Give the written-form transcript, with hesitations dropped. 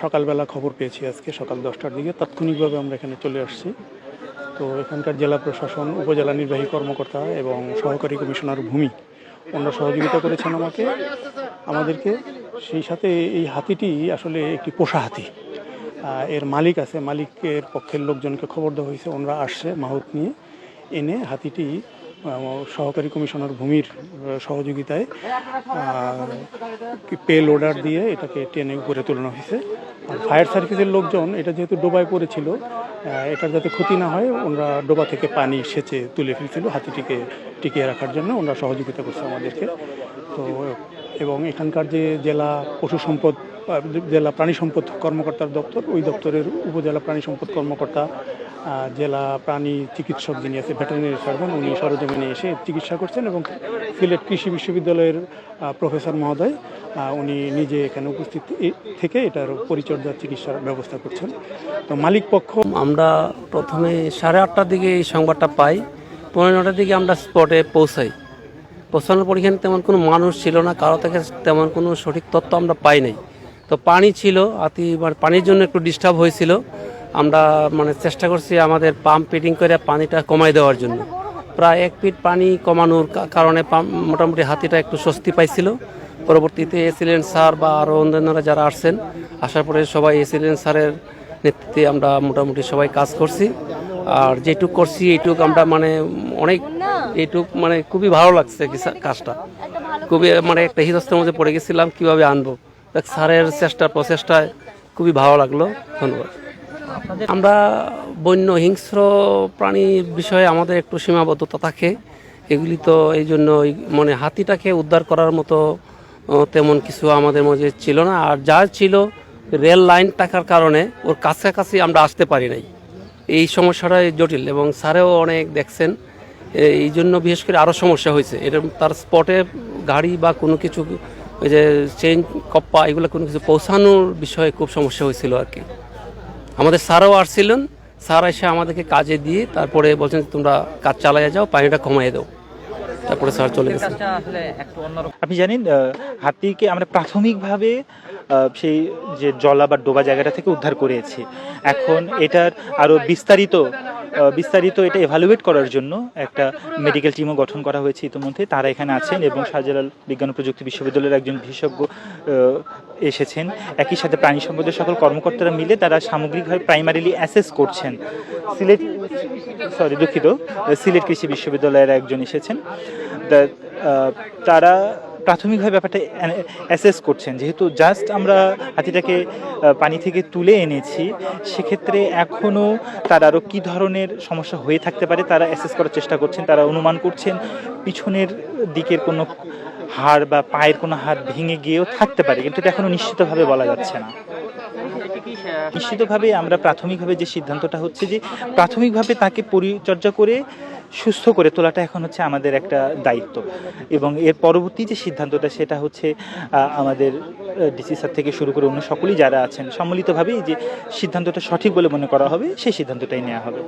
সকালবেলা খবর পেয়েছি আজকে সকাল 10টার দিকে, তাৎক্ষণিকভাবে আমরা এখানে চলে আসছি। তো এখানকার জেলা প্রশাসন, উপজেলা নির্বাহী কর্মকর্তা এবং সহকারী কমিশনার ভূমি ওনারা সহযোগিতা করেছেন আমাদেরকে। সেই সাথে এই হাতিটি আসলে একটি পোষা হাতি। এর মালিক আছে, মালিকের পক্ষের লোকজনকে খবর দেওয়া হয়েছে, ওনারা আসছে মাহুত নিয়ে এনে হাতিটি সহকারী কমিশনার ভূমির সহযোগিতায় পে লোডার দিয়ে এটাকে টেনে উপরে তোলানো হয়েছে। আর ফায়ার সার্ভিসের লোকজন এটা যেহেতু ডোবায় পড়েছিল, এটার যাতে ক্ষতি না হয় ওনারা ডোবা থেকে পানি সেচে তুলে ফেলছিল হাতিটিকে টিকিয়ে রাখার জন্য। ওনারা সহযোগিতা করছে আমাদেরকে। তো এবং এখানকার যে জেলা পশু সম্পদ, জেলা প্রাণী সম্পদ কর্মকর্তার দপ্তর, ওই দপ্তরের উপজেলা প্রাণী সম্পদ কর্মকর্তা, জেলা প্রাণী চিকিৎসক যিনি আছে ভেটেরিনারি সার্জন, উনি সরজমিনে এসে চিকিৎসা করছেন। এবং সিলেট কৃষি বিশ্ববিদ্যালয়ের প্রফেসর মহোদয় উনি নিজে এখানে উপস্থিত থেকে এটার পরিচর্যা চিকিৎসার ব্যবস্থা করছেন। তো মালিক পক্ষ, আমরা প্রথমে 8:30টার দিকে এই সংবাদটা পাই। 9:15টার দিকে আমরা স্পটে পৌঁছানোর পর এখানে তেমন কোনো মানুষ ছিল না, কারো থেকে তেমন কোনো সঠিক তথ্য আমরা পাই নাই। তো পানি ছিল, পানির জন্য একটু ডিস্টার্ব হয়েছিল। আমরা চেষ্টা করছি আমাদের পাম্প ফিটিং করে পানিটা কমাই দেওয়ার জন্য। প্রায় 1 ফিট পানি কমানোর কারণে মোটামুটি হাতিটা একটু স্বস্তি পাইছিল। পরবর্তীতে এসিলেন্ট স্যার বা আরও অন্যান্যরা যারা আসছেন, আসার পরে সবাই এসিলেন্ট স্যারের নেতৃত্বে আমরা মোটামুটি সবাই কাজ করছি। আর যেটুক করছি এইটুক আমরা খুবই ভালো লাগছে কাজটা। খুবই একটা হিতস্তের মধ্যে পড়ে গেছিলাম কীভাবে আনবো। স্যারের প্রচেষ্টায় খুবই ভালো লাগলো। ধন্যবাদ। আমরা বন্য হিংস্র প্রাণীর বিষয়ে আমাদের একটু সীমাবদ্ধতা থাকে। এগুলি তো এই জন্য হাতিটাকে উদ্ধার করার মতো তেমন কিছু আমাদের মধ্যে ছিল না। আর যা ছিল, রেল লাইন থাকার কারণে ওর কাছাকাছি আমরা আসতে পারি নাই। এই সমস্যাটাই জটিল, এবং স্যারেও অনেক দেখছেন। এই জন্য বিশেষ করে আরও সমস্যা হয়েছে। এটা তার স্পটে গাড়ি বা কোনো কিছু, ওই যে চেইন কপ্পা, এগুলো কোনো কিছু পৌঁছানোর বিষয়ে খুব সমস্যা হয়েছিল আর কি। আমাদের স্যারও আসছিলেন, স্যার এসে আমাদেরকে কাজে দিয়ে তারপরে বলছেন তোমরা কাজ চালিয়ে যাও, পানিটা কমিয়ে দাও। তারপরে স্যার চলে গেছে। আপনি জানেন, হাতিকে আমরা প্রাথমিকভাবে সেই যে জলা বা ডোবা জায়গাটা থেকে উদ্ধার করেছি। এখন এটার আরও বিস্তারিত এটা এভালুয়েট করার জন্য একটা মেডিকেল টিমও গঠন করা হয়েছে ইতিমধ্যে। তারা এখানে আছেন এবং শাহজালাল বিজ্ঞান ও প্রযুক্তি বিশ্ববিদ্যালয়ের একজন বিশেষজ্ঞ এসেছেন। একই সাথে প্রাণী সম্পদের সকল কর্মকর্তারা মিলে তারা সামগ্রিকভাবে প্রাইমারিলি অ্যাসেস করছেন। সিলেট কৃষি বিশ্ববিদ্যালয়ের একজন এসেছেন। তারা প্রাথমিকভাবে ব্যাপারটা অ্যাসেস করছেন। যেহেতু জাস্ট আমরা হাতিটাকে পানি থেকে তুলে এনেছি, সেক্ষেত্রে এখনও তার আরও কী ধরনের সমস্যা হয়ে থাকতে পারে তারা অ্যাসেস করার চেষ্টা করছেন। তারা অনুমান করছেন পিছনের দিকের কোনো হাড় বা পায়ের কোনো হাড় ভেঙে গিয়েও থাকতে পারে, কিন্তু এটা এখনও নিশ্চিতভাবে বলা যাচ্ছে না। নিশ্চিতভাবে আমরা প্রাথমিকভাবে যে সিদ্ধান্তটা হচ্ছে যে প্রাথমিকভাবে তাকে পরিচর্যা করে সুস্থ করে তোলাটা এখন হচ্ছে আমাদের একটা দায়িত্ব। এবং এর পরবর্তী যে সিদ্ধান্তটা সেটা হচ্ছে আমাদের ডিসি স্যার থেকে শুরু করে অন্য সকলেই যারা আছেন সম্মিলিতভাবেই যে সিদ্ধান্তটা সঠিক বলে মনে করা হবে সেই সিদ্ধান্তটাই নেওয়া হবে।